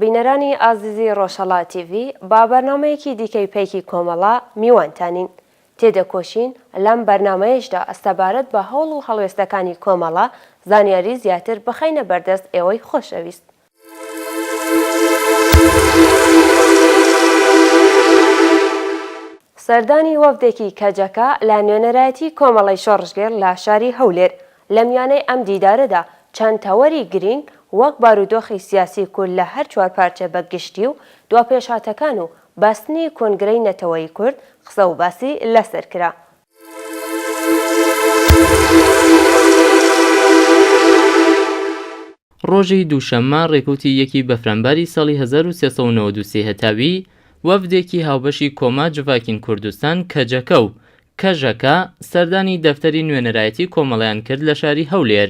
بینەرانی ئازیزی ڕۆژهەڵات تیڤ با بەرنامەیەکی دیکەی پەیکی کۆمەڵا میوانتانین. تێدەکۆشین لەم بەرنامەیەشدا ئەستەبارەت بە هەوڵ و هەڵوێستەکانی کۆمەڵا زانیاری زیاتر بخەینە بەردەست ئێوەی خۆشەویست. سەردانی وەفدێکی کەجەکە لە نوێنەرایەتی کۆمەڵەی شۆڕژگێر لە شاری هەولێر لە میانەی ئەم دیدارەدا چەند تەوەری گرنگ وەک بارودۆخی سیاسی کورد لە هەر چوار پارچە بەگشتی و دواپێشهاتەکان و باستنی کۆنگرەی نەتەوەی کورد قسە و باسی لەسەر کرا. ڕۆژی دووشەممە ڕێکوتی یەکی بەفرەمباری ساڵی 1393 هەتاوی وەفدێکی هاوبەشی کۆما جڤاکین کوردستان کەجەکە و کەژەکە سەردانی دەفتەری نوێنەرایەتی کۆمەڵیان کرد لە شاری هەولێر.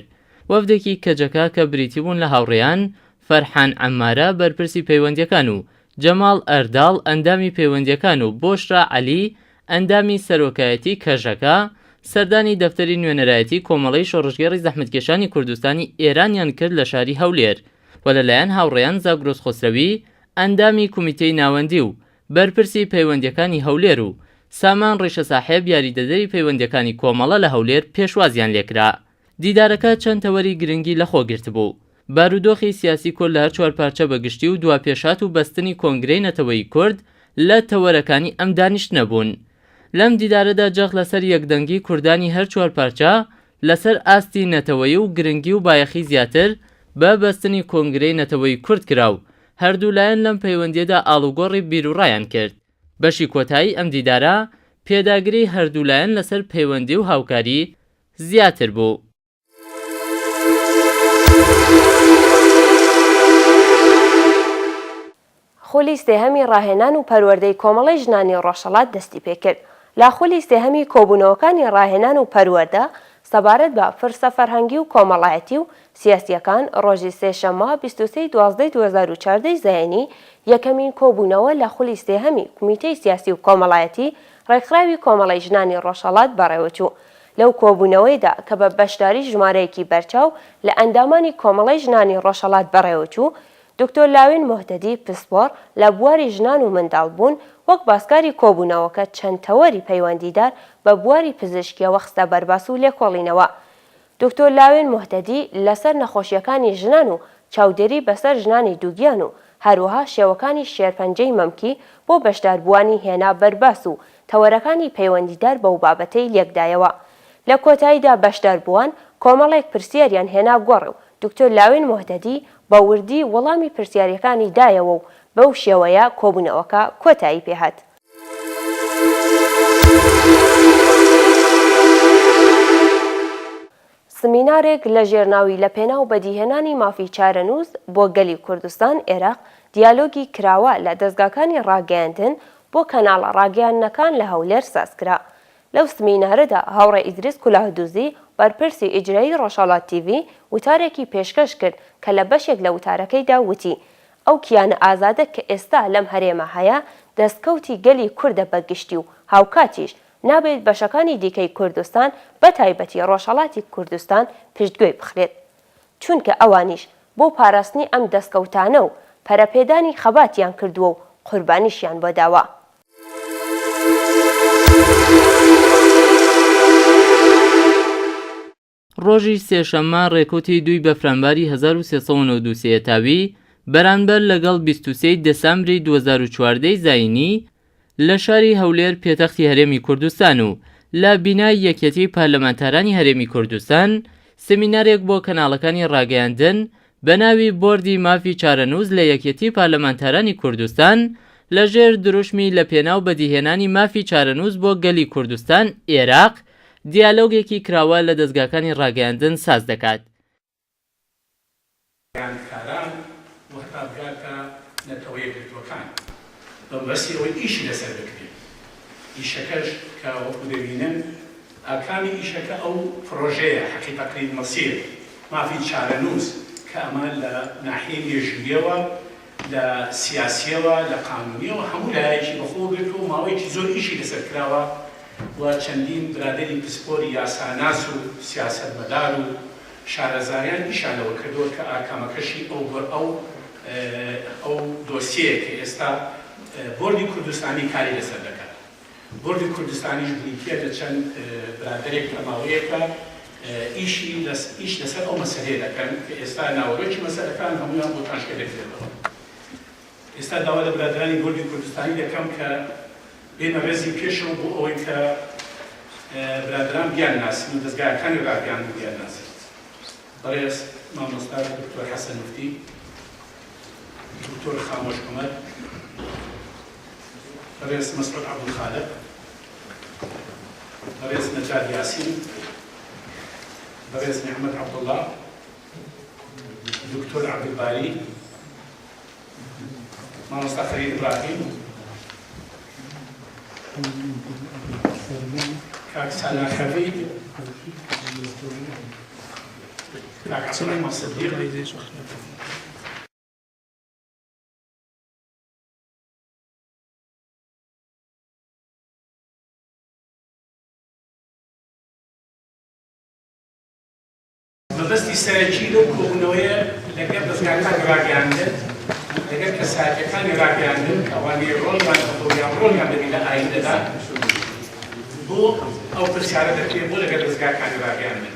وەفدێکی کەجەکە کە بریتی بوون لە هاوڕێیان فەرحان عەمارە بەرپرسی پەیوەندیەکان و جەماڵ ئەرداڵ ئەندامی پەیوەندیەکان و بۆشرا عەلی ئەندامی سەرۆکایەتی کەژەکە سەردانی دەفتەری نوێنەرایەتی کۆمەڵەی شۆڕژگێڕی زەحمەتکێشانی کوردستانی ئێرانیان کرد لە شاری هەولێر و لەلایەن هاوڕێیان زاگرۆس خۆسرەوی ئەندامی کومیتەی ناوەندی و بەرپرسی پەیوەندیەکانی هەولێر و سامان ڕێشەساحێب یاریدەدەری پەیوەندیەکانی کۆمەڵە لە هەولێر پێشوازیان لێکرا. دیدارەکە چەند تەوەری گرنگی لەخۆگرت بوو. بارودۆخی سیاسی کورد لە هەر چوار پارچە بەگشتی و دواپێشات و بەستنی کۆنگرەی نەتەوەی کورد لە تەوەرەکانی ئەم دانیشتنە بوون. لەم دیدارەدا جەخ لەسەر یەکدەنگی کوردانی هەر چوار پارچە لەسەر ئاستی نەتەوەی و گرنگی و بایەخی زیاتر بە بەستنی کۆنگرەی نەتەوەی کورد کرا و هەردوو لایەن لەم پەیوەندیەدا ئاڵوگۆڕی بیرروڕایان کرد. بەشی کۆتایی ئەم دیدارە پێداگری هەردوو لایەن لەسەر پەیوەندی و هاوکاری زیاتر بوو. خولی سێهەمی ڕاهێنان و پەروەردەی کۆمەڵەی ژنانی ڕۆژهەڵات دەستی پێکرد. لە خولی سێهەمی کۆبوونەوەکانی ڕاهێنان و پەروەردە سەبارەت بە فرسە فەرهەنگی و کۆمەڵایەتی و سیاسیەکان ڕۆژی سێشەممە 23/12/2014 زەیەنی یەکەمین کۆبوونەوە لە خولی سێهەمی کومیتەی سیاسی و کۆمەڵایەتی ڕێکخراوی کۆمەڵەی ژنانی ڕۆژهەڵات بەڕێوەچوو. لەو کۆبوونەوەیدا کە بە بەشداری ژمارەیەکی بەرچاو لە ئەندامانی کۆمەڵەی ژنانی ڕۆژهەڵات بەڕێوەچوو، دکتۆر لاوین مۆحتەدی پسپۆر لە بواری ژنان و منداڵبوون وەک باسکاری کۆبوونەوەکە چەند تەوەری پەیوەندیدار بە بواری پزیشکیەوە خستە بەرباس و لێکۆڵینەوە. دکتۆر لاوین مۆحتەدی لەسەر نەخۆشیەکانی ژنان و چاودێری بەسەر ژنانی دووگیان و هەروەها شێوەکانی شێرپەنجەی مەمکی بۆ بەشداربووانی هێنا بەرباس و تەوەرەکانی پەیوەندیدار بەو بابەتەی لێکدایەوە. لە کۆتاییدا بەشداربووان کۆمەڵێک پرسیاریان هێنا گۆڕ و دکتۆر لاوین مۆحتەدی بە وردی وەڵامی پرسیاریەکانی دایەوە و بەو شێوەیە کۆبوونەوەکە کۆتایی پێهات. سمینارێک لە ژێرناوی لە پێناو بەدیهێنانی مافی چارەنووس بۆ گەلی کوردستان عێراق دیالۆگی کراوە لە دەستگاکانی ڕاگەیاندن بۆ کەناڵە ڕاگەیاندنەکان لە هەولێر سازکرا. لەو سمینارەدا هاوڕێ ئیدریس کولاهدوزی بەرپرسی ئیجرایی ڕۆژهەڵات تیڤ وتارێکی پێشکەش کرد کە لە بەشێک لە وتارەکەیدا وتی ئەو کیانە ئازادە کە ئێستا لەم هەرێمە هەیە دەستکەوتی گەلی کوردە بەگشتی و هاوکاتیش نابێت بەشەکانی دیکەی کوردستان بە تایبەتی ڕۆژهەڵاتی کوردستان پشتگوێ بخرێت، چونکە ئەوانیش بۆ پاراستنی ئەم دەستکەوتانە و پەرەپێدانی خەباتیان کردووە و قوربانیشیان بۆ داوە. ڕۆژی سێشەممە ڕێکوتی 2 بەفرەمباری 1393 تاوی بەرامبەر لەگەڵ 23 دەسەمبری 2014 زاینی لە شاری هەولێر پێتەختی هەرێمی کوردستان و لە بینای یەکێتی پارلەمانتارانی هەرێمی کوردستان سمینارێک بۆ کەناڵەکانی ڕاگەیاندن بە ناوی بۆردی مافی چارەنووس لە یەکێتی پارلەمانتارانی کوردستان لەژێر دروشمی لە پێناو بەدیهێنانی مافی چارەنووس بۆ گەلی کوردستان عێراق دیالۆگێکی کراوە لە دەستگاکانی ڕاگەیاندن ساز دەکات. بەسی ئەوەی ئیشی لەسەر بکرێت. ئیشەکەش کە وەکو دەبینن ئاکامی ئیشەکە ئەو پرۆژەیە حەقیقەتەی مەسیر مافی چارەنووس کە ئەمە لە ناحیەی مێژوویەوە لە سیاسیەوە لە قانونیەوە هەموو لایەکی بەخۆ گرت و ماوەیەکی زۆر ئیشی لەسەر کراوە و چەندین برادەری پسپۆری یاساناس و سیاسەتمەدار و شارەزایان ئیشانەوە کردووە کە ئاکامەکەشی ئەو ئەو دۆسیەیە کە ئێستا بۆردی کوردستانی کاری لەسەر دەکات. بۆردی کوردستانیش بریتیە لە چەند برادەرێک لە ماوەیەکە ئیش لەسەر ئەو مەسەلەیە دەکەن کە ئێستا ناوەڕۆکی مەسەلەکان هەمویان بۆ تاشکە دەکرێتەوە. ئێستا داوا لە برادرانی بۆردی کوردستانی دەکەم کە بێنە ڕێزی پێشەوە بۆ ئەوەی کە برادران بیان ناسن و دەستگاکانی ڕاگەیان بیان ناسن. بەڕێز مامۆستا دکتۆر حەسەن موفتی، دکتۆر خامۆش عومەر، بەڕێز مەسعود عەبدولخالق، بەڕێز نەجاد یاسین، بەڕێز محمد عەبدوڵڵا، دکتۆر عەبدولباری، مامۆستا خەلیل ئیبراهیم، کاک سالار خەوی، کاک عەبدوڕەحمان سەدیق، مەبەستی سەرەکی لەو کۆبوونەوەیە لەگەڵ دەستگاکانی ڕاگەیاندن، لەگەڵ کەسایەتیەکانی ڕاگەیاندن کە ئەوانەی ڕۆڵیان بەدڵیان ڕۆڵیان دەبێت لە ئایندەدا بۆ ئەو پرسیارە دەکرێت بۆ لەگەڵ دەستگاکانی ڕاگەیاندن.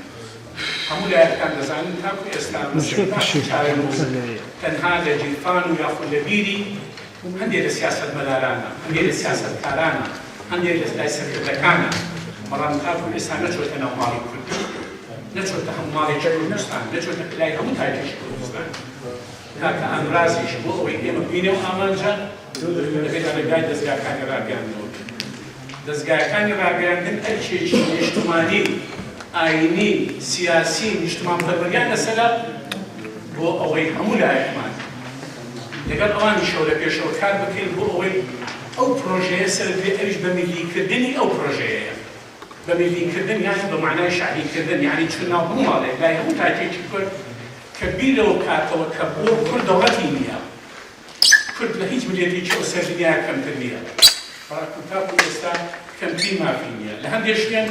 هەموو لایەکان دەزانن تاکو ئێستا مەسەلەی چارەنووس تەنها لە جیرفان و یاخود لە بیری هەندێک لە سیاسەتمەدارانە، هەندێک لە سیاسەتکارانە، هەندێک لە لای سەرکردەکانە، بەڵام تاکو ئێستا نەچۆتە ناو ماڵی کورد، نەچۆتە هەموو ماڵێکی کوردستان، نەچۆتە لای هەموو تایبەتی کوردستان. کاکە ئەمڕازیش بۆ ئەوەی ئێمە ببینێ و ئامانجە دەبێت ڕێگای دەستگاکانی ڕاگەیاندنەوە بێت. دەستگاکانی ڕاگەیاندن ئەرکێکی نیشتمانی، ئاینی، سیاسی، نیشتمانپەروەریان لەسەرە بۆ ئەوەی هەموو لایەکمان لەگەڵ ئەوانیشەوە لە پێشەوە کار بکەین بۆ ئەوەی ئەو پرۆژەیە سەر بێ ئەویش بە میلیکردنی ئەو پرۆژەیەیە. بە میلیکردن یانی بە معنای شعبیکردن، یعنی چون ناو هەموو ماڵێک لای هەموو تاکێکی کورد کە بیرەوە کاتەوە کە بۆ کورد دەوڵەتی نییە، کورد لە هیچ ملێتێکی ئەو سەر دنیای کەمتر نییە، بەڵام تاکو ئێستا کەمترین مافی نییە. لە هەندێک شوێن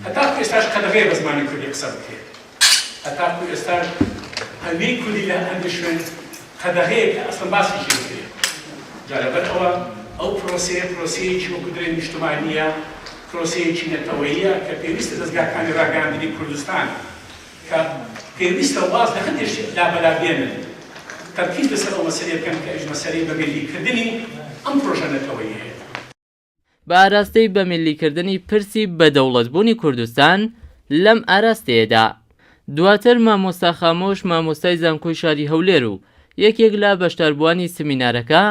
هەتاکو ئێستاش قەدەغەیە بە زمانی کوردی قسە بکرێت، هەتاکو ئێستاش هەلوی کوردی لە هەندێک شوێن قەدەغەیە کە ئەسڵن باسیشی بکرێت. جا لەبەر ئەوە ئەو پرۆسەیەکی وەکو درێ نیشتمانیە، پرۆسەیەکی نەتەوەییە کە پێویستە دەستگاکانی ڕاگەیاندنی کوردستان کە پێویستە واز لە هەندێک لابەلا بێنن تەرکیز لەسەر ئەو مەسەلەیە بکەن کە ئەویش مەسەلەی بە میلیکردنی ئەم پرۆژە نەتەوەییە. بە ئاراستەی بە میلیکردنی پرسی بەدەوڵەتبوونی کوردستان لەم ئاراستەیەدا دواتر مامۆستا خامۆش، مامۆستای زانکۆی شاری هەولێر و یەکێک لە بەشداربووانی سمینارەکە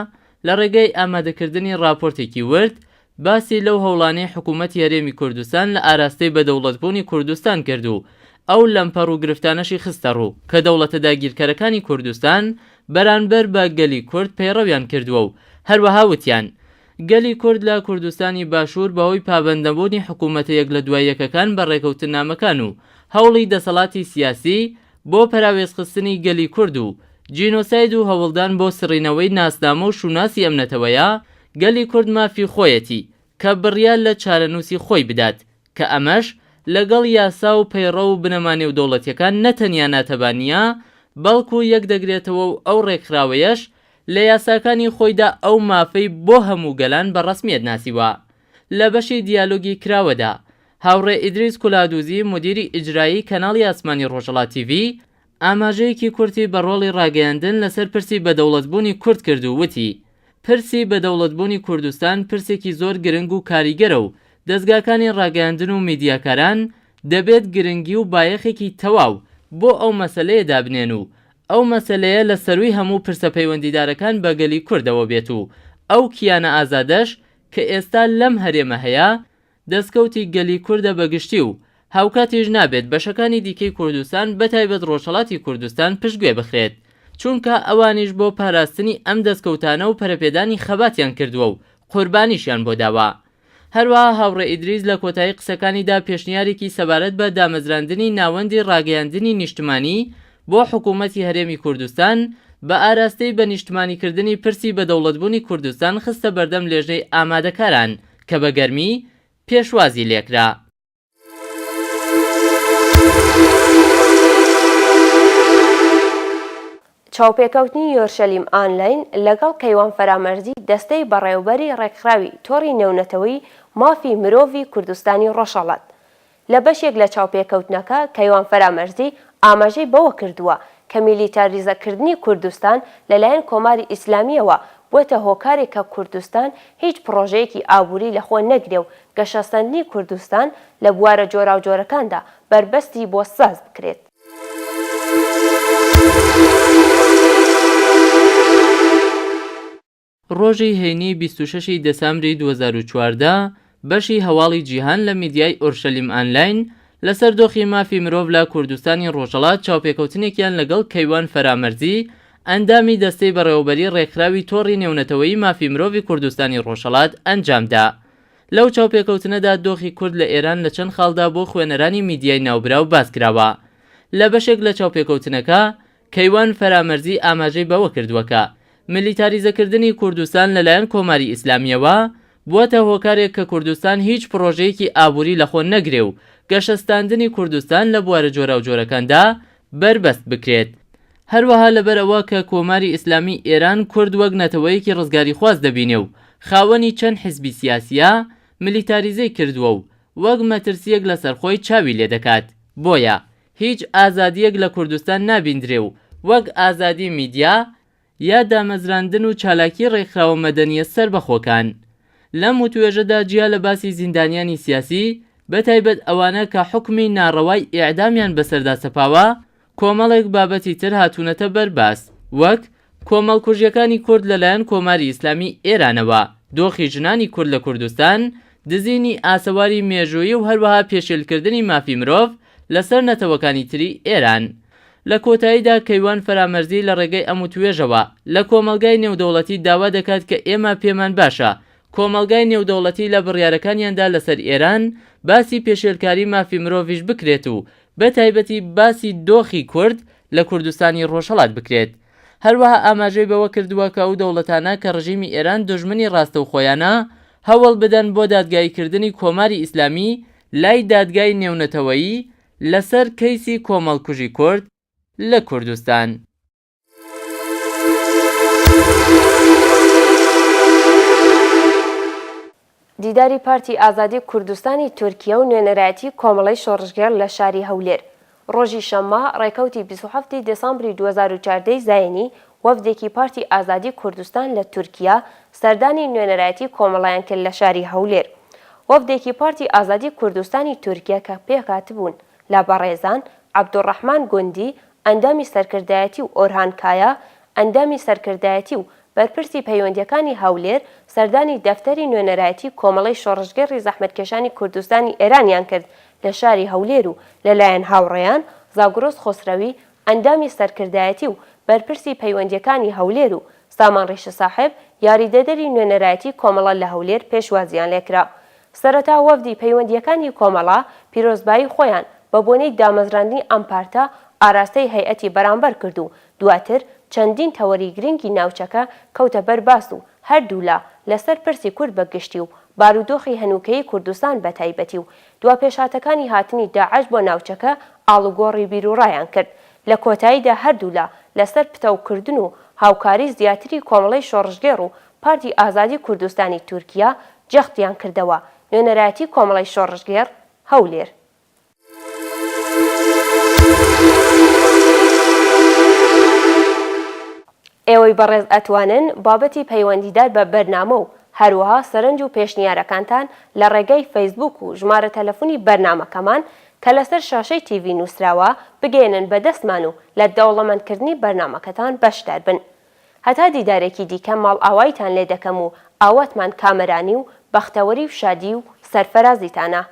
لە ڕێگەی ئامادەکردنی راپۆرتێکی ورد باسی لەو هەوڵانەی حکوومەتی هەرێمی کوردستان لە ئاراستەی بەدەوڵەتبوونی کوردستان کرد و ئەو لەمپەڕ و گرفتانەشی خستە ڕوو کە دەوڵەتە داگیرکەرەکانی کوردستان بەرامبەر بە گەلی کورد پەیڕەویان کردووە و هەروەها وتیان گەلی کورد لە کوردستانی باشوور بەهۆی پابەندەبوونی حکوومەتە یەک لە دوای یەکەکان بە ڕێکەوتنامەکان و هەوڵی دەسەڵاتی سیاسی بۆ پەراوێزخستنی گەلی کورد و جینۆساید و هەوڵدان بۆ سڕینەوەی ناسنامە و شوناسی ئەمنەتەوەیە گەلی کورد مافی خۆیەتی کە بڕیار لە چارەنووسی خۆی بدات کە ئەمەش لەگەڵ یاسا و پەیڕە و بنەمانێ و دەوڵەتیەکان نەتەنیا ناتەبانیە بەڵکو یەک دەگرێتەوە و ئەو ڕێکخراوەیەش لە یاساکانی خۆیدا ئەو مافەی بۆ هەموو گەلان بە ڕەسمیەت ناسیوە. لە بەشی دیالۆگی کراوەدا هاوڕێ ئیدریس کولادوزی مدیری ئیجرایی کەناڵی ئاسمانی ڕۆژهەڵات تیڤ ئاماژەیەکی کورتی بە ڕۆڵی ڕاگەیاندن لەسەر پرسی بەدەوڵەتبوونی کورد کرد و وتی پرسی بەدەوڵەتبوونی کوردستان پرسێکی زۆر گرنگ و کاریگەرە و دەستگاکانی ڕاگەیاندن و میدیاکاران دەبێت گرنگی و بایەخێکی تەواو بۆ ئەو مەسەلەیە دابنێن و ئەو مەسەلەیە لە سەروی هەموو پرسە پەیوەندیدارەکان بە گەلی کوردەوە بێت و ئەو کیانە ئازادەش کە ئێستا لەم هەرێمە هەیە دەستکەوتی گەلی کوردە بەگشتی و هاوکاتیش نابێت بەشەکانی دیکەی کوردستان بەتایبەت ڕۆژهەڵاتی کوردستان پشتگوێ بخرێت چونکە ئەوانیش بۆ پاراستنی ئەم دەستکەوتانە و پەرەپێدانی خەباتیان کردووە و قوربانیشیان بۆ داوە. هەروەها هاوڕێ ئیدریس لە کۆتایی قسەکانیدا پێشنیارێکی سەبارەت بە دامەزراندنی ناوەندی ڕاگەیاندنی نیشتمانی بۆ حکوومەتی هەرێمی کوردستان بە ئاراستەی بە نیشتمانیکردنی پرسی بەدەوڵەتبوونی کوردستان خستە بەردەم لێژنەی ئامادەکاران کە بە گەرمی پێشوازی لێکرا. چاوپێکەوتنی یۆرشەلیم ئانلاین لەگەڵ کەیوان فەرامەرزی دەستەی بەڕێوەبەری ڕێکخراوی تۆڕی نێونەتەوەی مافی مرۆڤی کوردستانی ڕۆژهەڵات. لە بەشێک لە چاوپێکەوتنەکە کەیوان فەرامەرزی ئاماژەی بەوە کردووە کە میلیتاریزەکردنی کوردستان لەلایەن کۆماری ئیسلامیەوە بۆتە هۆکارێک کە کوردستان هیچ پرۆژەیەکی ئابووری لەخۆ نەگرێ و گەشەسەندنی کوردستان لە بوارە جۆراوجۆرەکاندا بربەستی بۆ ساز بکرێت. ڕۆژی هەینی 26 دەسامبری 2014 بەشی هەواڵی جیهان لە میدیای ئۆرشەلیم ئانلاین لەسەر دۆخی مافی مرۆڤ لە کوردستانی ڕۆژهەڵات چاوپێکەوتنێکیان لەگەڵ کەیوان فەرامەرزی ئەندامی دەستەی بەڕێوەبەری ڕێکخراوی تۆڕی نێونەتەوەی مافی مرۆڤی کوردستانی ڕۆژهەڵات ئەنجامدا. لەو چاوپێکەوتنەدا دۆخی کورد لە ئێران لە چەند خاڵدا بۆ خوێنەرانی میدیای ناوبراو باسکراوە. لە بەشێک لە چاوپێکەوتنەکە کەیوان فەرامەرزی ئاماژەی بەوە کردووەکە میلیتاریزەکردنی کوردستان لەلایەن کۆماری ئیسلامیەوە بووەتە هۆکارێک کە کوردستان هیچ پرۆژەیەکی ئابووری لەخۆ نەگرێ و گەشەستاندنی کوردستان لە بوارە جۆراوجۆرەکاندا بربەست بکرێت. هەروەها لەبەرەوە کە کۆماری ئیسلامی ئێران کورد وەک نەتەوەیەکی ڕزگاری خواست دەبینێ و خاوەنی چەند حیزبی سیاسیە میلیتاریزەی کردووە و وەک مەترسیەک لەسەرخۆی چاوی لێ دەکات. بۆیە هیچ ئازادیەک لە کوردستان نابیندرێ و وەک ئازادی میدیا یا دامەزراندن و چالاکی ڕێکخراوە مەدەنیە سەر بەخۆکان. لەم وتوێژەدا جیا لە باسی زیندانیانی سیاسی بەتایبەت ئەوانە کە حکمی ناڕەوای ئیعدامیان بەسەردا سەپاوە کۆمەڵێک بابەتی تر هاتوونەتە بەرباس وەک کۆمەڵکوژیەکانی کورد لەلایەن کۆماری ئیسلامی ئێرانەوە، دۆخی ژنانی کورد لە کوردستان، دزینی ئاسەواری مێژوویی و هەروەها پێشێلکردنی مافی مرۆڤ لەسەر نەتەوەکانی تری ئێران. لە کۆتاییدا کەیوان فەرامەرزی لە ڕێگەی ئەم وتوێژەوە لە کۆمەلگای نێودەوڵەتی داوا دەکات کە ئێمە پێمان باشە کۆمەلگای نێودەوڵەتی لە بڕیارەکانیاندا لەسەر ئێران باسی پێشێلکاری مافی مرۆڤیش بکرێت و بەتایبەتی باسی دۆخی کورد لە کوردستانی ڕۆژهەڵات بکرێت. هەروەها ئاماژەی بەوە کردووە کە ئەو دەوڵەتانە کە ڕژیمی ئێران دژمنی ڕاستەوخۆیانە هەوڵ بدەن بۆ دادگاییکردنی کۆماری ئیسلامی لای دادگای نێونەتەوەیی لەسەر کەیسی کۆمەڵکوژی کورد لە کوردستان. دیداری پارتی ئازادی کوردستانی تورکیا و نوێنەرایەتی کۆمەڵەی شۆڕژگەر لە شاری هەولێر. ڕۆژی شەممە ڕێکەوتی 27 دەسامبری 2014 زایانی وەفدێکی پارتی ئازادی کوردستان لە تورکیا سەردانی نوێنەرایەتی کۆمەڵایان کرد لە شاری هەولێر. وەفدێکی پارتی ئازادی کوردستانی تورکیا کە پێکهاتبوون لە بەڕێزان عەبدوڕەحمان گوندی ئەندامی سەرکردایەتی و ئۆرهان کایە ئەندامی سەرکردایەتی و بەرپرسی پەیوەندیەکانی هەولێر سەردانی دەفتەری نوێنەرایەتی کۆمەڵەی شۆڕژگەری زەحمەتکێشانی کوردستانی ئێرانیان کرد لە شاری هەولێر و لەلایەن هاوڕێیان زاگرۆس خۆسرەوی ئەندامی سەرکردایەتی و بەرپرسی پەیوەندیەکانی هەولێر و سامان ڕیشە ساحب یاریدەدەری نوێنەرایەتی کۆمەڵە لە هەولێر پێشوازیان لێکرا. سەرەتا وەفدی پەیوەندیەکانی کۆمەڵە پیرۆزبایی خۆیان بە بۆنەی دامەزراندنی ئەم پارتە ئاراستەی هەیئەتی بەرامبەر کرد و دواتر چەندین تەوەری گرنگی ناوچەکە کەوتە بەرباس و هەردوولا لەسەر پرسی کورد بەگشتی و بارودۆخی هەنووکەی کوردستان بەتایبەتی و دوا پێشاتەکانی هاتنی داعش بۆ ناوچەکە ئاڵوگۆڕی بیرروڕایان کرد. لە کۆتاییدا هەردوولا لەسەر پتەوکردن و هاوکاری زیاتری کۆمەڵەی شۆڕژگێڕ و پارتی ئازادی کوردستانی تورکیا جەختیان کردەوە نوێنەرایەتی کۆمەڵەی شۆڕژگێڕ هەولێر. ئێوەی بەڕێز ئەتوانن بابەتی پەیوەندیدار بە بەرنامە و هەروەها سەرنج و پێشنیارەکانتان لە ڕێگەی فەیسبوک و ژمارە تەلەفۆنی بەرنامەکەمان کە لەسەر شاشەی تیڤی نووسراوە بگەێنن بەدەستمان و لە دەوڵەمەندکردنی بەرنامەکەتان بەشدار بن. هەتا دیدارێکی دیکە ماڵ ئاوایتان لێ دەکەم و ئاواتمان کامەرانی و بەختەوەری و شادی و سەرفەرازیتانە.